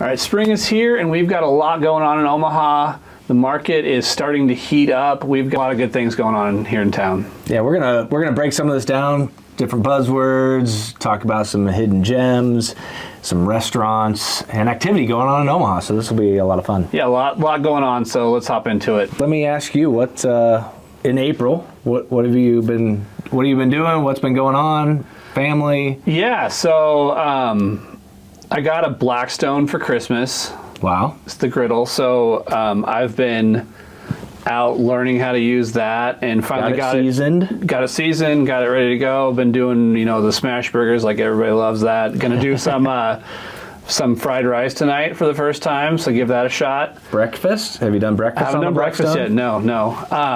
All right, spring is here, and we've got a lot going on in Omaha. The market is starting to heat up. We've got a lot of good things going on here in town. Yeah, we're gonna break some of this down, different buzzwords, talk about some hidden gems, some restaurants, and activity going on in Omaha. So this will be a lot of fun. Yeah, a lot going on. So let's hop into it. Let me ask you, what in April? What have you been? What have you been doing? What's been going on? Family? Yeah, so I got a Blackstone for Christmas. Wow. It's the griddle. So I've been out learning how to use that and finally got it seasoned. Got it ready to go. Been doing, the smash burgers like everybody loves that. Gonna do some fried rice tonight for the first time, so give that a shot. Breakfast? Have you done breakfast? I haven't done breakfast yet. No.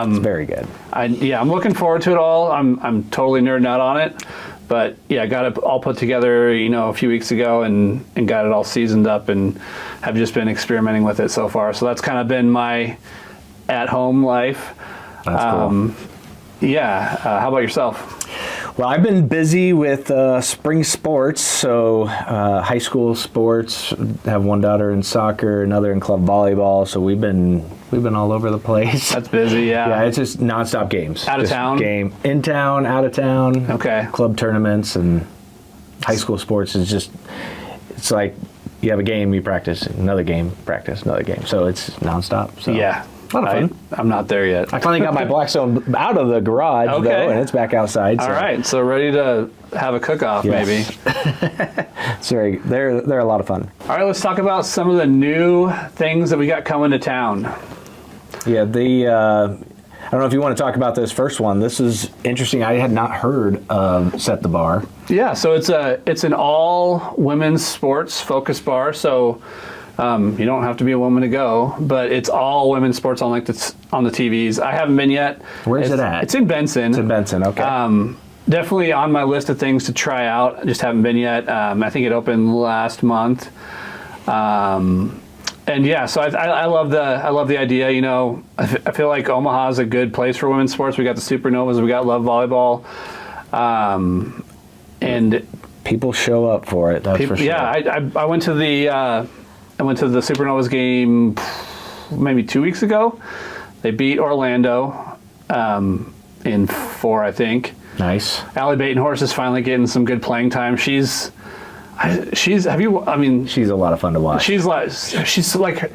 It's very good. I'm looking forward to it all. I'm totally nerding out on it. But yeah, I got it all put together, a few weeks ago and got it all seasoned up and have just been experimenting with it so far. So that's kind of been my at-home life. That's cool. Yeah. How about yourself? Well, I've been busy with spring sports, so high school sports. Have one daughter in soccer, another in club volleyball. So we've been all over the place. That's busy, yeah. Yeah, it's just nonstop games. Out of town? Game in town, out of town. Okay. Club tournaments and high school sports is just. It's like you have a game, you practice another game, practice another game. So it's nonstop. So. Yeah. A lot of fun. I'm not there yet. I finally got my Blackstone out of the garage, though, and it's back outside. All right, so ready to have a cook-off, maybe. They're a lot of fun. All right, let's talk about some of the new things that we got coming to town. Yeah, I don't know if you want to talk about this first one. This is interesting. I had not heard of Set the Bar. Yeah, so it's an all women's sports focused bar. So. You don't have to be a woman to go, but it's all women's sports on on the TVs. I haven't been yet. Where's it at? It's in Benson. It's in Benson, okay. Definitely on my list of things to try out. I just haven't been yet. I think it opened last month. And yeah, so I love the idea. I feel like Omaha is a good place for women's sports. We got the Supernovas, we got Love Volleyball, and people show up for it. That's for sure. Yeah, I went to the Supernovas game maybe 2 weeks ago. They beat Orlando in 4, I think. Nice. Allie Batenhorst is finally getting some good playing time. She's a lot of fun to watch. She's like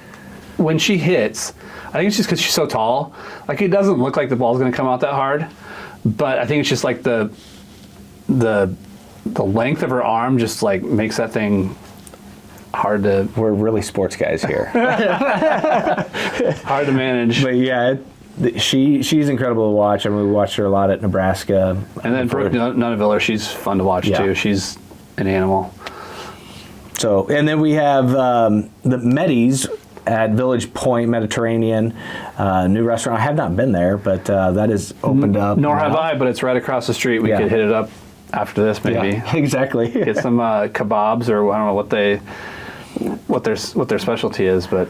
when she hits, I think it's just because she's so tall. Like it doesn't look like the ball's going to come out that hard, but I think it's just like the length of her arm just like makes that thing hard to. We're really sports guys here. Hard to manage. But yeah, she's incredible to watch. I mean, we watched her a lot at Nebraska. And then Brooke Nuneviller, she's fun to watch too. She's an animal. So, and then we have the Meddys at Village Point Mediterranean, new restaurant. I have not been there, but that is opened up. Nor have I, but it's right across the street. We could hit it up after this, maybe. Yeah, exactly. Get some kebabs, or I don't know what their specialty is, but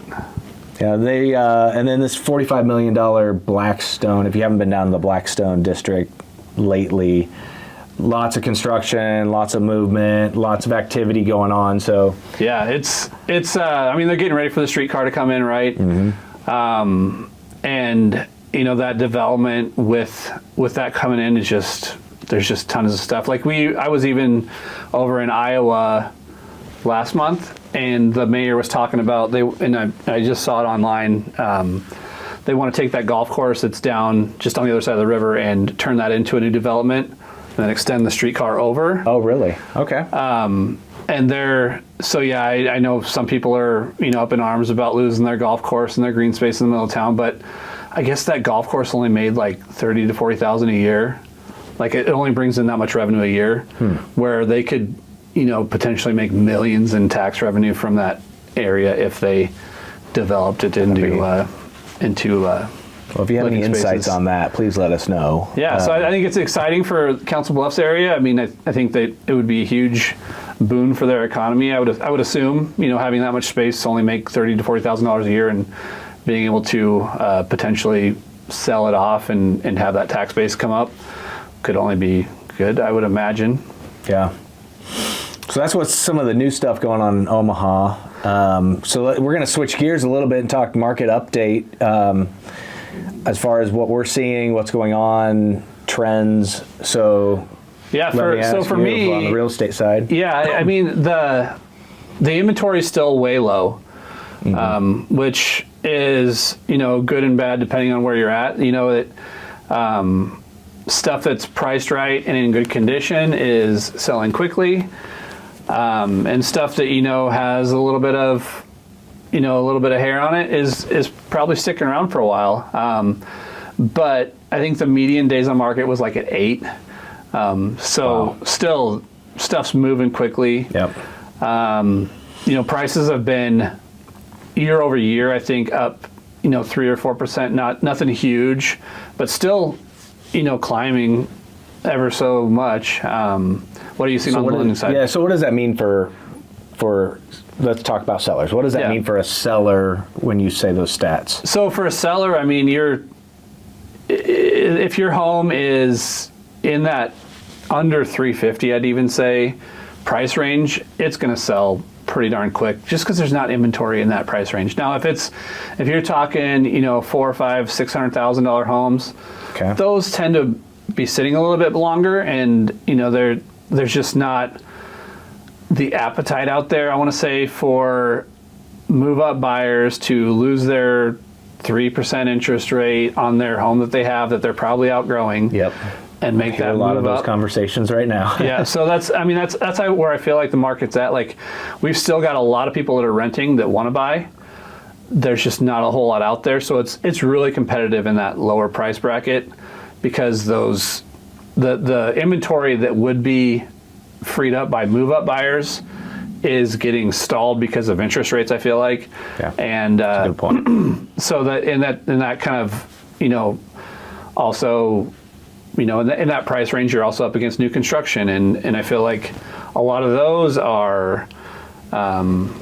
yeah, they and then this $45 million Blackstone. If you haven't been down to the Blackstone district lately, lots of construction, lots of movement, lots of activity going on. So yeah, it's I mean, they're getting ready for the streetcar to come in, right? Mm-hmm. And that development with that coming in is just, there's just tons of stuff. Like I was even over in Iowa last month, and the mayor was talking about I just saw it online. They want to take that golf course that's down just on the other side of the river and turn that into a new development, and then extend the streetcar over. Oh, really? Okay. And I know some people are up in arms about losing their golf course and their green space in the middle of town, but I guess that golf course only made like $30,000 to $40,000 a year. Like it only brings in that much revenue a year, where they could potentially make millions in tax revenue from that area if they developed it into well, if you have any insights on that, please let us know. Yeah, so I think it's exciting for Council Bluffs area. I mean, I think that it would be a huge boon for their economy. I would assume, having that much space only make $30,000 to $40,000 a year, and being able to potentially sell it off and have that tax base come up could only be good, I would imagine. Yeah. So that's what's some of the new stuff going on in Omaha. So we're going to switch gears a little bit and talk market update as far as what we're seeing, what's going on, trends. So Yeah, for you me, on the real estate side. Yeah, I mean the inventory is still way low, which is good and bad depending on where you're at. Stuff that's priced right and in good condition is selling quickly, and stuff that has a little bit of hair on it is probably sticking around for a while. But I think the median days on market was like at 8. Wow. Still stuff's moving quickly. Yep. Prices have been year over year, I think up, 3 or 4%, nothing huge, but still, climbing ever so much. What are you seeing on the lending side? Yeah. So what does that mean for, let's talk about sellers. What does that mean for a seller when you say those stats? So for a seller, I mean, if your home is in that under 350, I'd even say, price range, it's going to sell pretty darn quick just because there's not inventory in that price range. Now, if you're talking, $400,000, $500,000, $600,000 homes, okay, those tend to be sitting a little bit longer, and there's just not the appetite out there, I want to say, for move-up buyers to lose their 3% interest rate on their home that they have that they're probably outgrowing. Yep. And make that a lot move of those up. Conversations right now. Yeah, so that's where I feel like the market's at. Like, we've still got a lot of people that are renting that want to buy. There's just not a whole lot out there, so it's really competitive in that lower price bracket because the inventory that would be freed up by move up buyers is getting stalled because of interest rates, I feel like. Yeah. And that's a good point. So that in that kind of also. In that price range, you're also up against new construction, and I feel like a lot of those are, in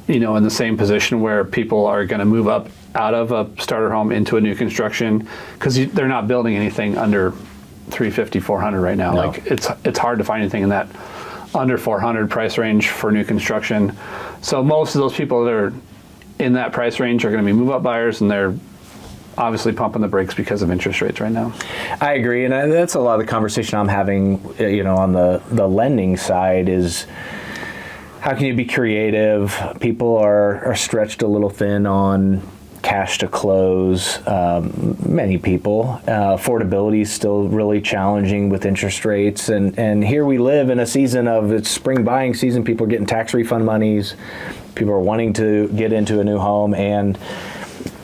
the same position where people are going to move up out of a starter home into a new construction because they're not building anything under 350, 400 right now. No. Like it's hard to find anything in that under 400 price range for new construction. So most of those people that are in that price range are going to be move up buyers, and they're obviously pumping the brakes because of interest rates right now. I agree, and that's a lot of the conversation I'm having, on the lending side is how can you be creative? People are stretched a little thin on cash to close. Many people. Affordability is still really challenging with interest rates, and here we live in a season of it's spring buying season. People are getting tax refund monies. People are wanting to get into a new home, and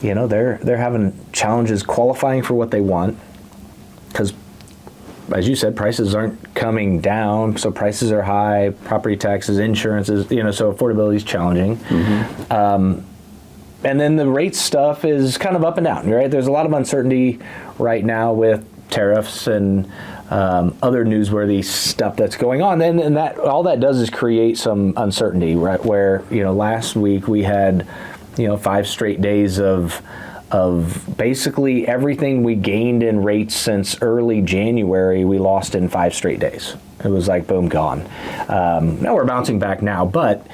they're having challenges qualifying for what they want because, as you said, prices aren't coming down, so prices are high, property taxes, insurances, so affordability is challenging. Mm-hmm. And then the rate stuff is kind of up and down, right? There's a lot of uncertainty right now with tariffs and other newsworthy stuff that's going on. And that all that does is create some uncertainty, right? Where, last week we had 5 straight days of basically everything we gained in rates since early January, we lost in 5 straight days. It was like, boom, gone. Now we're bouncing back now, but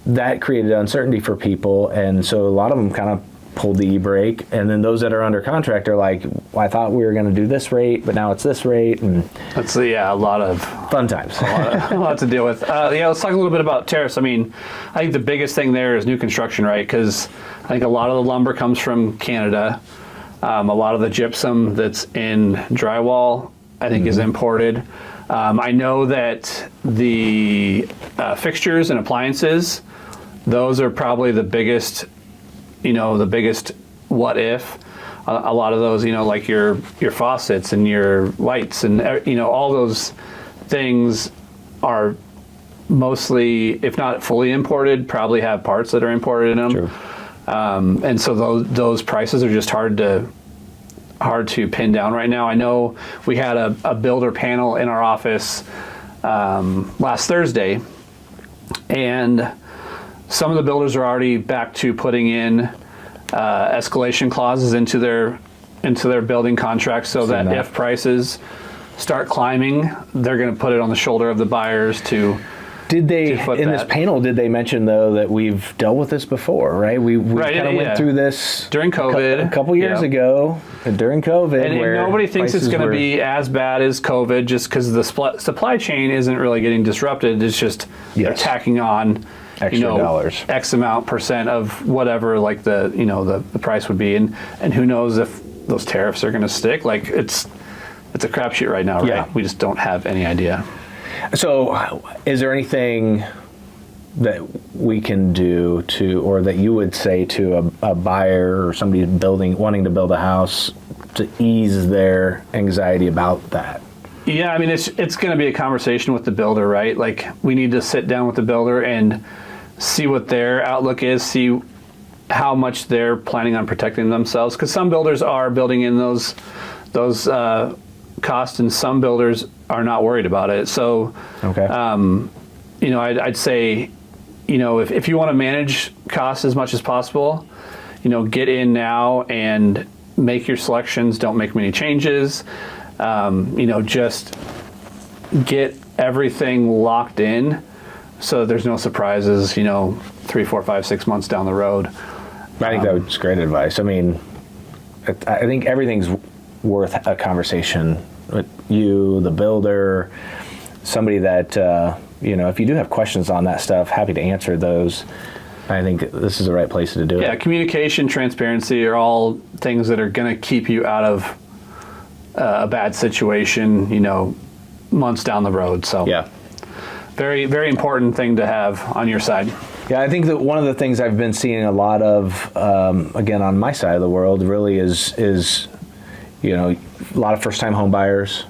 that created uncertainty for people, and so a lot of them kind of pulled the e-brake, and then those that are under contract are like, well, I thought we were going to do this rate, but now it's this rate, and that's a lot of fun times. a lot to deal with. Let's talk a little bit about tariffs. I mean, I think the biggest thing there is new construction, right? Because I think a lot of the lumber comes from Canada. A lot of the gypsum that's in drywall, I think, is imported. I know that the fixtures and appliances, those are probably the biggest what if. A lot of those, like your faucets and your lights and, all those things are mostly, if not fully imported, probably have parts that are imported in them. True. And so those prices are just hard to pin down right now. I know we had a builder panel in our office last Thursday, and some of the builders are already back to putting in escalation clauses into their building contracts so that if prices start climbing, they're going to put it on the shoulder of the buyers to Did they, to foot in that. this panel, did they mention, though, that we've dealt with this before, right? We Right, kind of went through this during COVID a couple years ago, during COVID. And where nobody thinks it's prices going to were- be as bad as COVID just because the supply chain isn't really getting disrupted. It's just they're Yes. tacking on Extra dollars. X amount % of whatever like the price would be. And who knows if those tariffs are going to stick. Like it's a crapshoot right now, right? Yeah. We just don't have any idea. So, is there anything that we can do to, or that you would say to a buyer or somebody wanting to build a house to ease their anxiety about that? Yeah, I mean, it's going to be a conversation with the builder, right? Like, we need to sit down with the builder and see what their outlook is, see how much they're planning on protecting themselves. Because some builders are building in those costs, and some builders are not worried about it. So, Okay. I'd say, if you want to manage costs as much as possible, get in now and make your selections. Don't make many changes. Just get everything locked in so there's no surprises, 3, 4, 5, 6 months down the road. I think that's great advice. I mean, I think everything's worth a conversation with you, the builder, somebody that, if you do have questions on that stuff, happy to answer those. I think this is the right place to do it. Yeah, communication, transparency are all things that are going to keep you out of a bad situation, months down the road. So Yeah. very, very important thing to have on your side. Yeah, I think that one of the things I've been seeing a lot of, again, on my side of the world, really is a lot of first-time home buyers.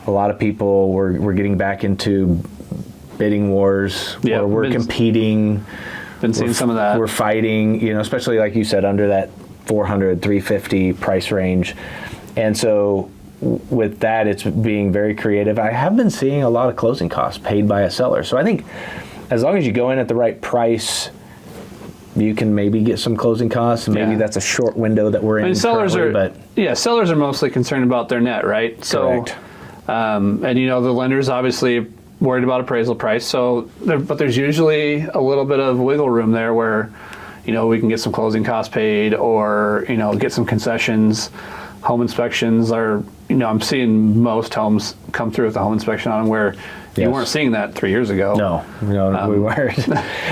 A lot of people we're getting back into bidding wars. Yeah, where we're competing. Been seeing some of that. We're fighting, especially like you said, under that 400, 350 price range. And so with that, it's being very creative. I have been seeing a lot of closing costs paid by a seller. So I think as long as you go in at the right price, you can maybe get some closing costs. Maybe that's a short window that we're in. Sellers currently, sellers are mostly concerned about their net, right? So, correct. And the lender's obviously worried about appraisal price. So, but there's usually a little bit of wiggle room there where, we can get some closing costs paid, or get some concessions. Home inspections are, I'm seeing most homes come through with a home inspection on them where you Yes. weren't seeing that 3 years ago. No, we weren't.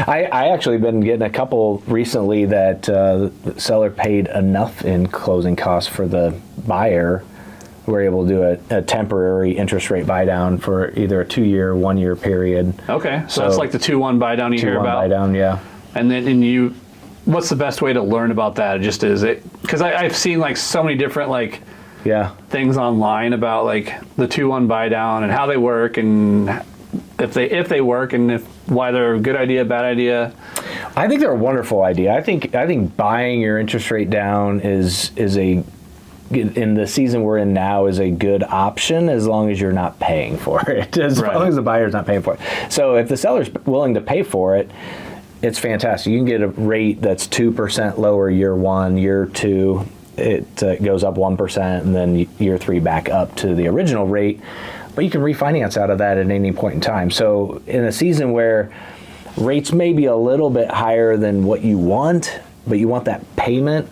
I actually been getting a couple recently that the seller paid enough in closing costs for the buyer. We're able to do a temporary interest rate buy down for either a 2-year, 1-year period. Okay, so that's like the 2-1 buy down you hear 2-1 about. buy down, yeah. And then what's the best way to learn about that? Just is it because I've seen like so many different Yeah. things online about like the 2-1 buy down and how they work, and if they work, and why they're a good idea, bad idea. I think they're a wonderful idea. I think buying your interest rate down is in the season we're in now is a good option as long as you're not paying for it. As long as the buyer's not paying for it. So if the seller's willing to pay for it, it's fantastic. You can get a rate that's 2% lower year 1, year 2. It goes up 1%, and then year 3 back up to the original rate. But you can refinance out of that at any point in time. So in a season where rates may be a little bit higher than what you want, but you want that payment,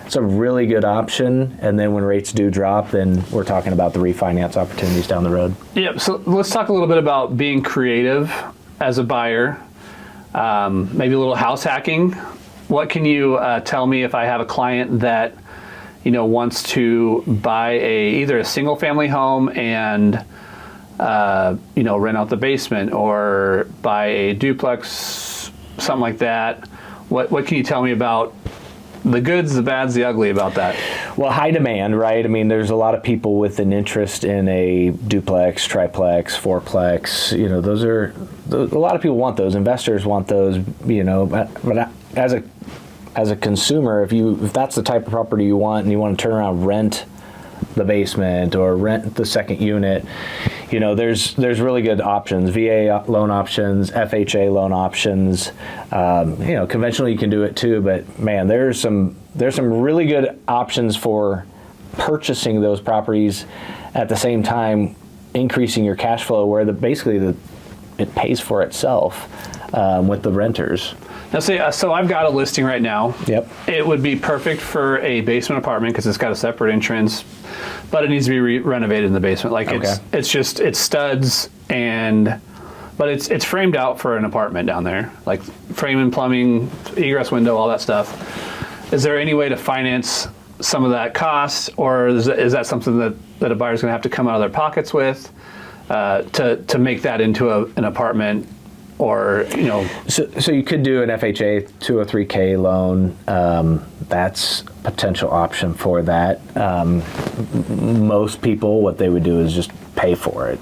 it's a really good option. And then when rates do drop, then we're talking about the refinance opportunities down the road. Yeah, so let's talk a little bit about being creative as a buyer. Maybe a little house hacking. What can you tell me if I have a client that wants to buy either a single family home and rent out the basement, or buy a duplex, something like that? What can you tell me about the goods, the bads, the ugly about that? Well, high demand, right? I mean, there's a lot of people with an interest in a duplex, triplex, fourplex. A lot of people want those. Investors want those. But as a consumer, if that's the type of property you want, and you want to turn around, rent the basement or rent the second unit, there's really good options. VA loan options, FHA loan options. Conventionally you can do it too, but man, there's some really good options for purchasing those properties at the same time increasing your cash flow, where basically it pays for itself with the renters. Now, so I've got a listing right now. Yep. It would be perfect for a basement apartment because it's got a separate entrance, but it needs to be renovated in the basement. Like it's studs but it's framed out for an apartment down there, like frame and plumbing, egress window, all that stuff. Is there any way to finance some of that cost, or is that something that a buyer's going to have to come out of their pockets with to make that into an apartment? Or, So you could do an FHA 203K loan. That's a potential option for that. Most people, what they would do is just pay for it,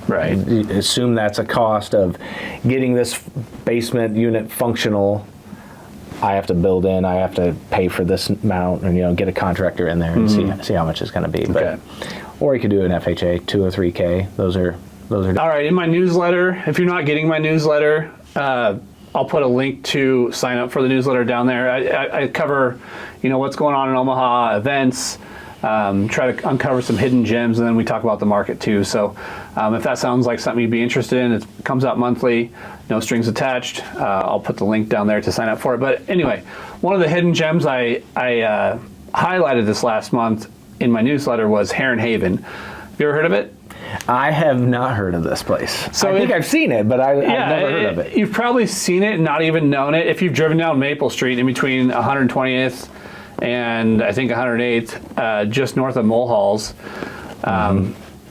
Right. Assume that's a cost of getting this basement unit functional. I have to build in, I have to pay for this amount, and get a contractor in there and see how much it's going to be. Okay. Or you could do an FHA 203K. Those are all right. In my newsletter, if you're not getting my newsletter, I'll put a link to sign up for the newsletter down there. I cover, what's going on in Omaha, events, try to uncover some hidden gems, and then we talk about the market too. So if that sounds like something you'd be interested in, it comes out monthly, no strings attached. I'll put the link down there to sign up for it. But anyway, one of the hidden gems I highlighted this last month in my newsletter was Heron Haven. Have you ever heard of it? I have not heard of this place. So I think I've seen it, but I've never heard of it. You've probably seen it and not even known it. If you've driven down Maple Street in between 120th and I think 108th, just north of Mulhall's,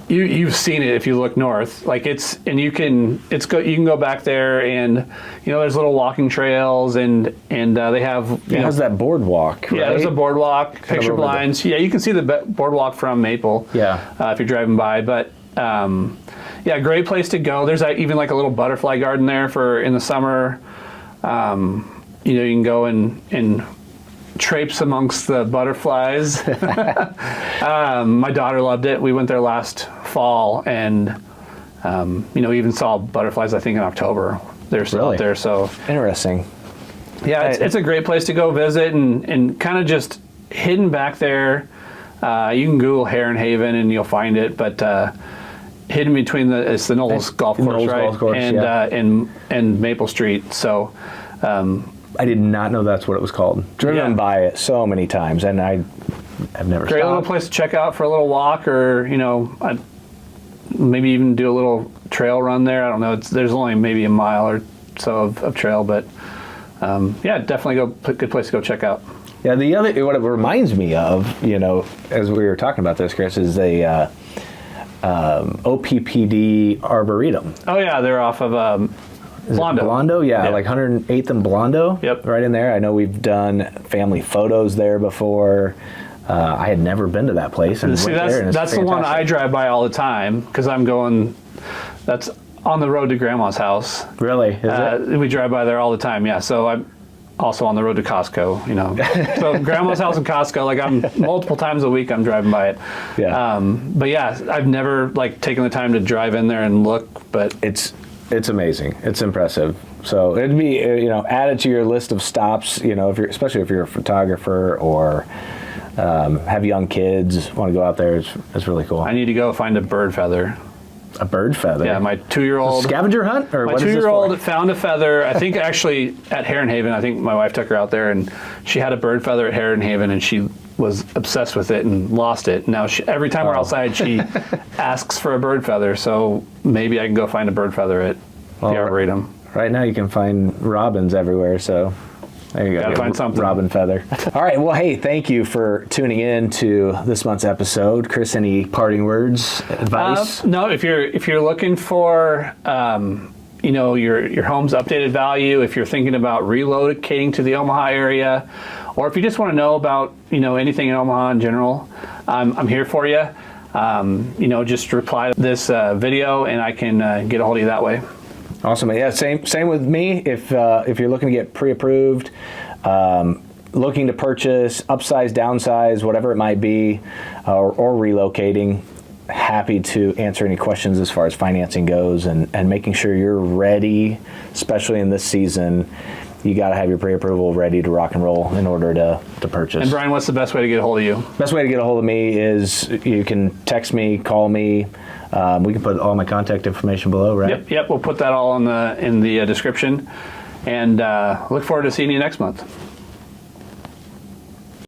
you've seen it if you look north. Like you can go back there, and there's little walking trails, and they have how's that boardwalk? Right? Yeah, there's a boardwalk, picture blinds. Yeah, you can see the boardwalk from Maple. Yeah, if you're driving by, but. Great place to go. There's even like a little butterfly garden there for in the summer. You can go and traipse amongst the butterflies. My daughter loved it. We went there last fall, and even saw butterflies. I think in October. They're still out there. So interesting. Yeah, it's a great place to go visit and kind of just hidden back there. You can Google Heron Haven and you'll find it, but. Hidden between it's the Knowles Golf Course, Knowles right? Golf Course, and Maple Street. So I did not know that's what it was called. Driven by it so many times, and I've never. Great little place to check out for a little walk, or I'd maybe even do a little trail run there. I don't know. There's only maybe a mile or so of trail, but definitely good place to go check out. Yeah, what it reminds me of, as we were talking about this, Chris, is a. OPPD Arboretum. Oh yeah, they're off of Blondo. Blondo, yeah, like 108th and Blondo. Yep, right in there. I know we've done family photos there before. I had never been to that place, and see, that's the one I drive by all the time because I'm going. That's on the road to Grandma's house. Really? Is it? We drive by there all the time. Yeah, so I'm also on the road to Costco, So Grandma's house and Costco, like I'm multiple times a week I'm driving by it. Yeah. But yeah, I've never taken the time to drive in there and look, but it's amazing. It's impressive. So it'd be added to your list of stops, especially if you're a photographer or have young kids, want to go out there. It's really cool. I need to go find a bird feather. A bird feather? Yeah, my 2-year-old... Scavenger hunt? Or my 2-year-old found a feather, I think actually at Heron Haven. I think my wife took her out there, and she had a bird feather at Heron Haven, and she was obsessed with it and lost it. Now, every time we're outside, she asks for a bird feather, so maybe I can go find a bird feather at the Arboretum. Right now you can find robins everywhere, so... There you go. Gotta find something. Robin feather. All right. Well, hey, thank you for tuning in to this month's episode. Chris, any parting words, advice? No. If you're looking for your home's updated value, if you're thinking about relocating to the Omaha area, or if you just want to know about anything in Omaha in general, I'm here for you. Just reply to this video, and I can get a hold of you that way. Awesome. Yeah, same with me. If you're looking to get pre-approved, looking to purchase, upsize, downsize, whatever it might be, or relocating, happy to answer any questions as far as financing goes and making sure you're ready, especially in this season, you got to have your pre-approval ready to rock and roll in order to purchase. And Brian, what's the best way to get a hold of you? Best way to get a hold of me is you can text me, call me. We can put all my contact information below, right? Yep. We'll put that all in the description. And look forward to seeing you next month.